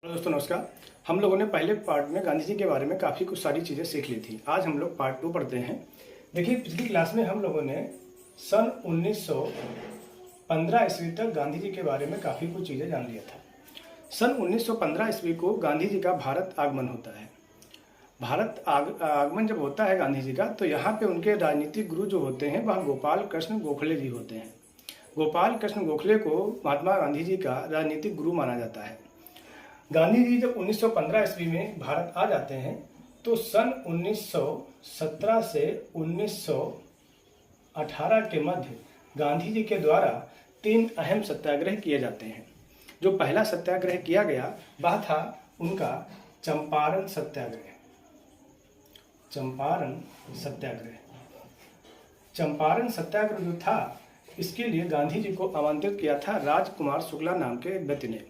Hello दोस्तों, नमस्कार। हम लोगों ने पहले पार्ट में गांधी जी के बारे में काफ़ी कुछ सारी चीज़ें सीख ली थी। आज हम लोग पार्ट 2 पढ़ते हैं। देखिए, पिछली क्लास में हम लोगों ने सन 1915 ईस्वी तक गांधी जी के बारे में काफ़ी कुछ चीज़ें जान लिया था। सन 1915 ईस्वी को गांधी जी का भारत आगमन होता है। भारत आगमन जब होता है गांधी जी का, तो यहाँ पे उनके राजनीतिक गुरु जो होते हैं वह गोपाल कृष्ण गोखले जी होते हैं। गोपाल कृष्ण गोखले को महात्मा गांधी जी का राजनीतिक गुरु माना जाता है। गांधी जी जब 1915 ईस्वी में भारत आ जाते हैं, तो सन 1917 से 1918 के मध्य गांधी जी के द्वारा 3 अहम सत्याग्रह किए जाते हैं। जो पहला सत्याग्रह किया गया वह था उनका चंपारण सत्याग्रह। चंपारण सत्याग्रह जो था, इसके लिए गांधी जी को आमंत्रित किया था राजकुमार शुक्ला नाम के व्यक्ति ने।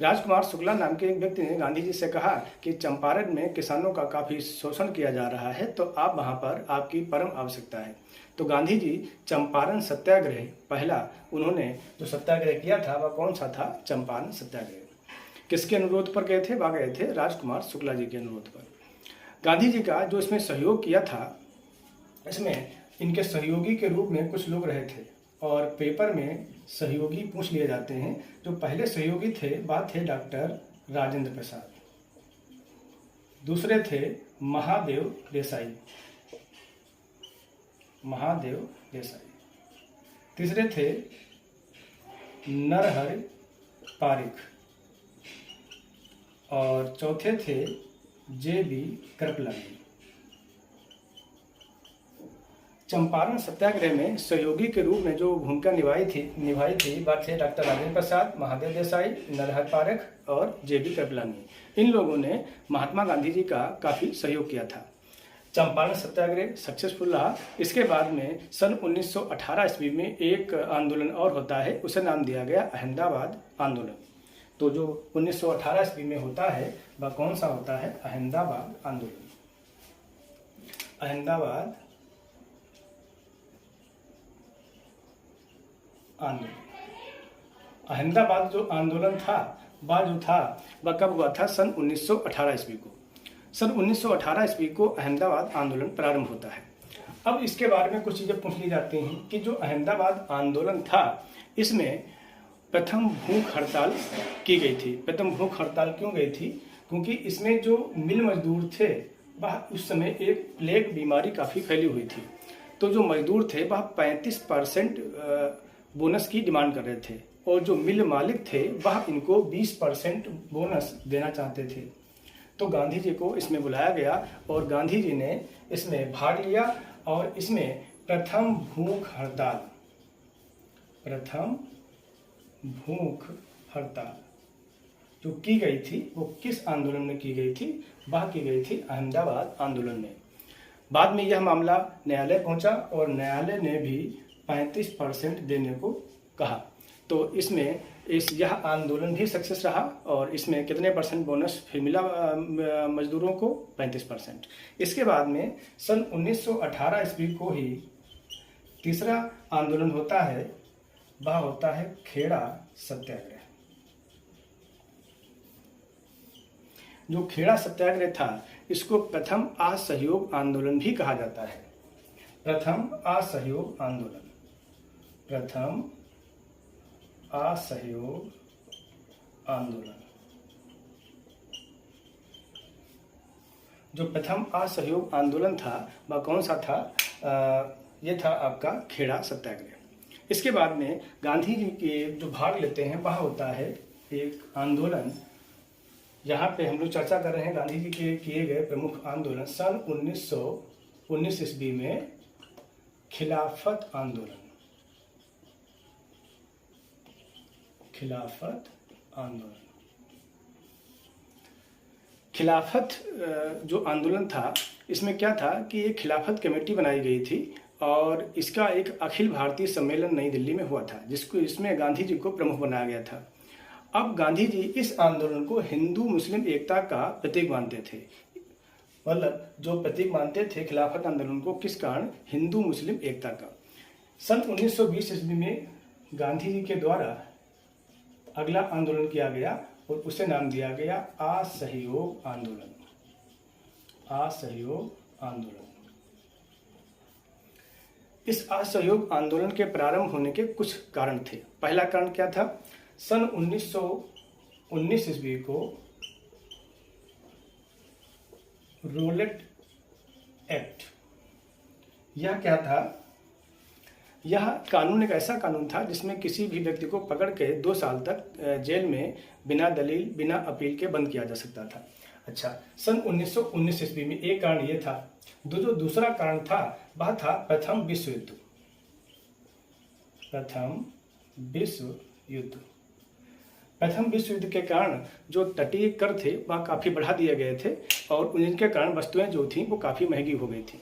राजकुमार शुक्ला नाम के एक व्यक्ति ने गांधी जी से कहा कि चंपारण में किसानों का काफ़ी शोषण किया जा रहा है, तो आप वहां पर आपकी परम आवश्यकता है। तो गांधी जी चंपारण सत्याग्रह, पहला उन्होंने जो सत्याग्रह किया था वह कौन सा था? चंपारण सत्याग्रह। किसके अनुरोध पर गए थे? वह गए थे राजकुमार शुक्ला जी के अनुरोध पर। गांधी जी का जो इसमें सहयोग किया था, इसमें इनके सहयोगी के रूप में कुछ लोग रहे थे और पेपर में सहयोगी पूछ लिए जाते हैं। जो पहले सहयोगी थे वह थे डॉक्टर राजेंद्र प्रसाद, दूसरे थे महादेव देसाई, तीसरे थे नरहरि पारिख और चौथे थे जे.बी. कृपलानी। चंपारण सत्याग्रह में सहयोगी के रूप में जो भूमिका निभाई थी वह थे डॉक्टर राजेंद्र प्रसाद, महादेव देसाई, नरहरि पारिख और जे.बी. कृपलानी। इन लोगों ने महात्मा गांधी जी का काफ़ी सहयोग किया था। चंपारण सत्याग्रह सक्सेसफुल रहा। इसके बाद में सन 1918 ईस्वी में एक आंदोलन और होता है, उसे नाम दिया गया अहमदाबाद आंदोलन। तो जो 1918 ईस्वी में होता है वह कौन सा होता है? अहमदाबाद आंदोलन। अहमदाबाद जो आंदोलन था वह कब हुआ था? सन 1918 ईस्वी को। सन 1918 ईस्वी को अहमदाबाद आंदोलन प्रारंभ होता है। अब इसके बारे में कुछ चीज़ें पूछ ली जाती हैं कि जो अहमदाबाद आंदोलन था, इसमें प्रथम भूख हड़ताल की गई थी। प्रथम भूख हड़ताल क्यों गई थी? क्योंकि इसमें जो मिल मजदूर थे वह उस समय एक प्लेग बीमारी काफ़ी फैली हुई थी। तो जो मजदूर थे वह 35% बोनस की डिमांड कर रहे थे और जो मिल मालिक थे वह इनको 20% बोनस देना चाहते थे। तो गांधी जी को इसमें बुलाया गया और गांधी जी ने इसमें भाग लिया और इसमें प्रथम भूख हड़ताल जो की गई थी वो किस आंदोलन में की गई थी? वह की गई थी अहमदाबाद आंदोलन में। बाद में यह मामला न्यायालय पहुंचा और न्यायालय ने भी 35% देने को कहा। तो इसमें यह आंदोलन भी सक्सेस रहा और इसमें कितने परसेंट बोनस फिर मिला मजदूरों को? 35%। इसके बाद में सन 1918 ईस्वी को ही तीसरा आंदोलन होता है, वह होता है खेड़ा सत्याग्रह। जो खेड़ा सत्याग्रह था, इसको प्रथम असहयोग आंदोलन भी कहा जाता है। प्रथम असहयोग आंदोलन। जो प्रथम असहयोग आंदोलन था वह कौन सा था? ये था आपका खेड़ा सत्याग्रह। इसके बाद में गांधी जी के जो भाग लेते हैं वह होता है एक आंदोलन। यहाँ पे हम लोग चर्चा कर रहे हैं गांधी जी के किए गए प्रमुख आंदोलन। सन 1919 ईस्वी में खिलाफत आंदोलन। खिलाफत जो आंदोलन था, इसमें क्या था कि एक खिलाफत कमेटी बनाई गई थी और इसका एक अखिल भारतीय सम्मेलन नई दिल्ली में हुआ था, इसमें गांधी जी को प्रमुख बनाया गया था। अब गांधी जी इस आंदोलन को हिंदू मुस्लिम एकता का प्रतीक मानते थे। मतलब जो प्रतीक मानते थे खिलाफत आंदोलन को, किस कारण? हिंदू मुस्लिम एकता का। सन 1920 ईस्वी में गांधी जी के द्वारा अगला आंदोलन किया गया और उसे नाम दिया गया असहयोग आंदोलन। असहयोग आंदोलन। इस असहयोग आंदोलन के प्रारंभ होने के कुछ कारण थे। पहला कारण क्या था? सन 1919 ईस्वी को रोलेट एक्ट, यह क्या था? यह कानून एक ऐसा कानून था जिसमें किसी भी व्यक्ति को पकड़ के 2 साल तक जेल में बिना दलील, बिना अपील के बंद किया जा सकता था। अच्छा, सन 1919 ईस्वी में एक कारण ये था। जो दूसरा कारण था वह था प्रथम विश्व युद्ध। प्रथम विश्व युद्ध। प्रथम विश्व युद्ध के कारण जो तटीय कर थे वह काफ़ी बढ़ा दिए गए थे और उनके कारण वस्तुएं जो थी वो काफ़ी महंगी हो गई थी।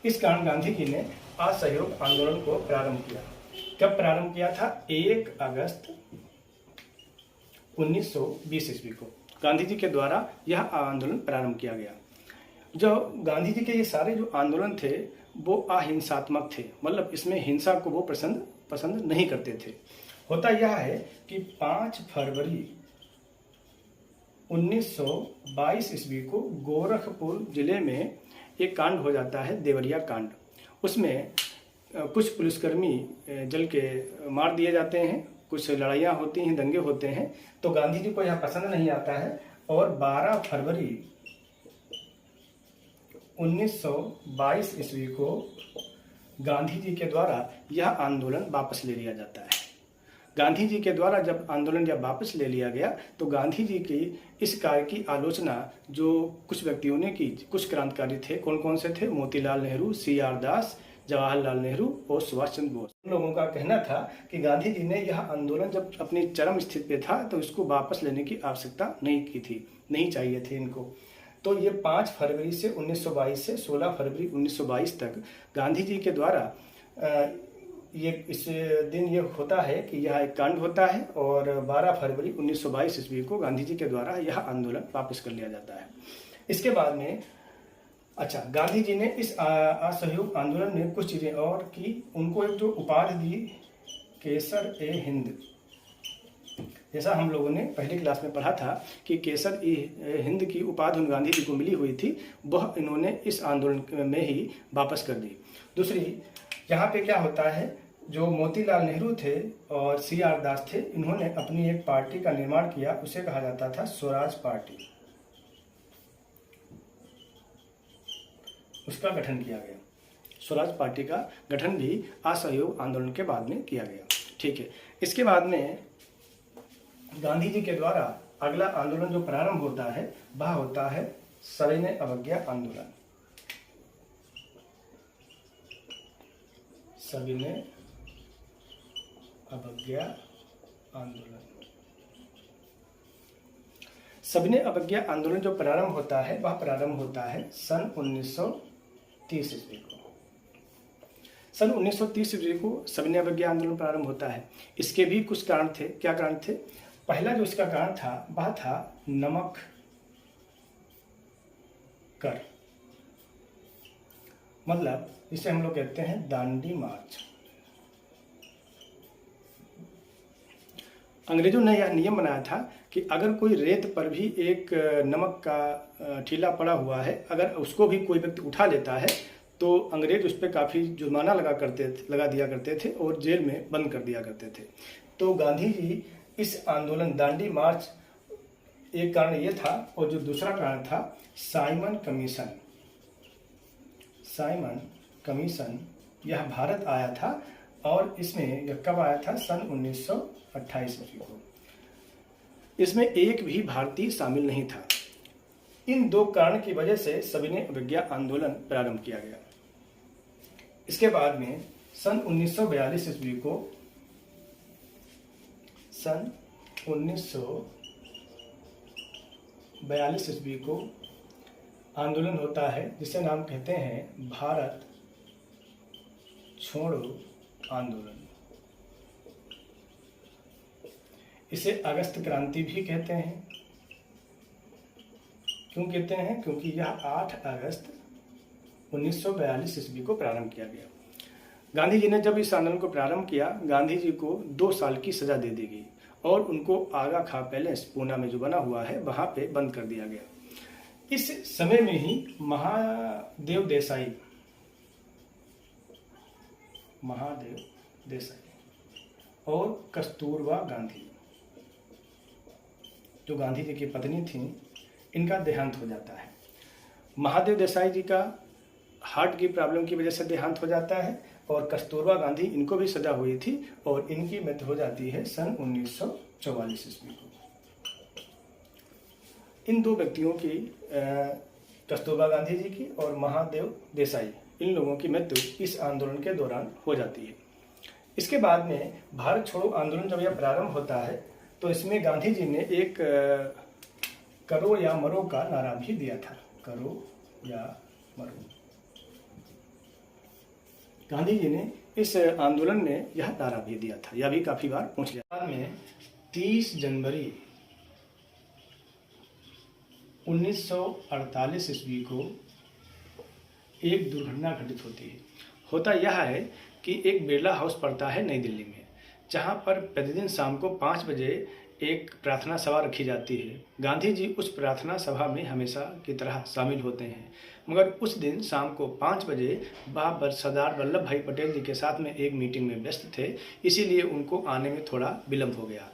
इस कारण गांधी जी ने असहयोग आंदोलन को प्रारंभ किया। कब प्रारंभ किया था? 1 अगस्त 1920 ईस्वी को गांधी जी के द्वारा यह आंदोलन प्रारंभ किया गया। जो गांधी जी के ये सारे जो आंदोलन थे वो अहिंसात्मक थे, मतलब इसमें हिंसा को वो पसंद नहीं करते थे। होता यह है कि 5 फरवरी 1922 ईस्वी को गोरखपुर जिले में एक कांड हो जाता है, देवरिया कांड। उसमें कुछ पुलिसकर्मी जल के मार दिए जाते हैं, कुछ लड़ाइयाँ होती हैं, दंगे होते हैं। तो गांधी जी को यह पसंद नहीं आता है और 12 फरवरी 1922 ईस्वी को गांधी जी के द्वारा यह आंदोलन वापस ले लिया जाता है। गांधी जी के द्वारा जब आंदोलन जब वापस ले लिया गया तो गांधी जी की इस कार्य की आलोचना जो कुछ व्यक्तियों ने की, कुछ क्रांतिकारी थे। कौन कौन से थे? मोतीलाल नेहरू, CR दास, जवाहरलाल नेहरू और सुभाष चंद्र बोस। उन लोगों का कहना था कि गांधी जी ने यह आंदोलन जब अपनी चरम स्थिति पे था तो इसको वापस लेने की आवश्यकता नहीं की थी, नहीं चाहिए थे इनको। तो ये 5 फरवरी से 1922 से 16 फरवरी 1922 तक गांधी जी के द्वारा ये इस दिन ये होता है कि यह एक कांड होता है और 12 फरवरी 1922 ईस्वी को गांधी जी के द्वारा यह आंदोलन वापस कर लिया जाता है। इसके बाद में अच्छा, गांधी जी ने इस असहयोग आंदोलन में कुछ चीज़ें और की। उनको एक जो उपाधि दी, केसर ए हिंद। जैसा हम लोगों ने पहली क्लास में पढ़ा था कि केसर ए हिंद की उपाधि गांधी जी को मिली हुई थी, वह इन्होंने इस आंदोलन में ही वापस कर दी। दूसरी, यहाँ पे क्या होता है, जो मोतीलाल नेहरू थे और CR दास थे, इन्होंने अपनी एक पार्टी का निर्माण किया, उसे कहा जाता था स्वराज पार्टी। उसका गठन किया गया। स्वराज पार्टी का गठन भी असहयोग आंदोलन के बाद में किया गया। ठीक है, इसके बाद में गांधी जी के द्वारा अगला आंदोलन जो प्रारंभ होता है वह होता है सविनय अवज्ञा आंदोलन। सविनय अवज्ञा आंदोलन। सविनय अवज्ञा आंदोलन जो प्रारंभ होता है वह प्रारंभ होता है सन 1930 ईस्वी को। सन 1930 ईस्वी को सविनय अवज्ञा आंदोलन प्रारंभ होता है। इसके भी कुछ कारण थे। क्या कारण थे? पहला जो इसका कारण था वह था नमक कर, मतलब इसे हम लोग कहते हैं दांडी मार्च। अंग्रेजों ने यह नियम बनाया था कि अगर कोई रेत पर भी एक नमक का ठीला पड़ा हुआ है, अगर उसको भी कोई व्यक्ति उठा लेता है तो अंग्रेज उस पर काफ़ी जुर्माना लगा दिया करते थे और जेल में बंद कर दिया करते थे। तो गांधी जी इस आंदोलन दांडी मार्च, एक कारण ये था और जो दूसरा कारण था साइमन कमीशन। साइमन कमीशन यह भारत आया था और इसमें यह कब आया था? सन 1928 ईस्वी को। इसमें एक भी भारतीय शामिल नहीं था। इन दो कारण की वजह से सविनय अवज्ञा आंदोलन प्रारंभ किया गया। इसके बाद में सन 1942 ईस्वी को आंदोलन होता है जिसे नाम कहते हैं भारत छोड़ो आंदोलन। इसे अगस्त क्रांति भी कहते हैं। क्यों कहते हैं? क्योंकि यह 8 अगस्त 1942 ईस्वी को प्रारंभ किया गया। गांधी जी ने जब इस आंदोलन को प्रारंभ किया, गांधी जी को 2 साल की सजा दे दी गई और उनको आगा खां पैलेस पूना में जो बना हुआ है वहाँ पे बंद कर दिया गया। इस समय में ही महादेव देसाई और कस्तूरबा गांधी, जो गांधी जी की पत्नी थी, इनका देहांत हो जाता है। महादेव देसाई जी का हार्ट की प्रॉब्लम की वजह से देहांत हो जाता है और कस्तूरबा गांधी, इनको भी सजा हुई थी और इनकी मृत्यु हो जाती है सन 1944 ईस्वी को। इन दो व्यक्तियों की, कस्तूरबा गांधी जी की और महादेव देसाई, इन लोगों की मृत्यु इस आंदोलन के दौरान हो जाती है। इसके बाद में भारत छोड़ो आंदोलन जब यह प्रारंभ होता है तो इसमें गांधी जी ने एक करो या मरो का नारा भी दिया था। करो या मरो, गांधी जी ने इस आंदोलन में यह नारा भी दिया था। यह भी काफी बार पूछ लिया। बाद में 30 जनवरी 1948 ईस्वी को एक दुर्घटना घटित होती है। होता यह है कि एक बिरला हाउस पड़ता है नई दिल्ली में, जहां पर प्रतिदिन शाम को 5 बजे एक प्रार्थना सभा रखी जाती है। गांधी जी उस प्रार्थना सभा में हमेशा की तरह शामिल होते हैं, मगर उस दिन शाम को 5 बजे वह सरदार वल्लभ भाई पटेल जी के साथ में एक मीटिंग में व्यस्त थे, इसीलिए उनको आने में थोड़ा विलम्ब हो गया।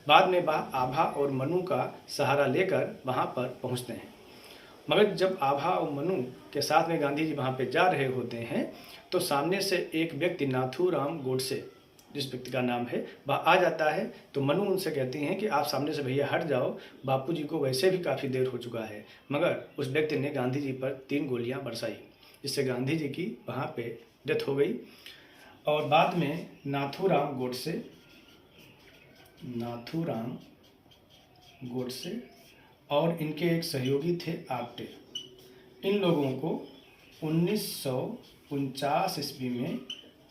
बाद में वह आभा और मनु का सहारा लेकर वहाँ पर पहुँचते हैं, मगर जब आभा और मनु के साथ में गांधी जी वहाँ पे जा रहे होते हैं तो सामने से एक व्यक्ति नाथूराम गोडसे, जिस व्यक्ति का नाम है, वह आ जाता है। तो मनु उनसे कहती हैं कि आप सामने से भैया हट जाओ, बापू जी को वैसे भी काफ़ी देर हो चुका है। मगर उस व्यक्ति ने गांधी जी पर 3 गोलियां बरसाई, जिससे गांधी जी की वहाँ पे डेथ हो गई। और बाद में नाथूराम गोडसे और इनके एक सहयोगी थे आप्टे, इन लोगों को 1949 ईस्वी में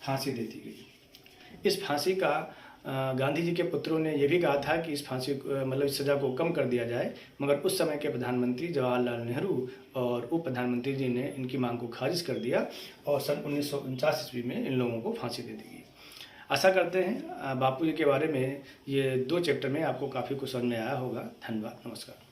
फांसी दे दी गई। इस फांसी का गांधी जी के पुत्रों ने यह भी कहा था कि इस फांसी मतलब इस सज़ा को कम कर दिया जाए, मगर उस समय के प्रधानमंत्री जवाहरलाल नेहरू और उप प्रधानमंत्री जी ने इनकी मांग को खारिज कर दिया और सन 1949 ईस्वी में इन लोगों को फांसी दे दी गई। आशा करते हैं बापू जी के बारे में ये 2 चैप्टर में आपको काफ़ी कुछ समझ में आया होगा। धन्यवाद, नमस्कार।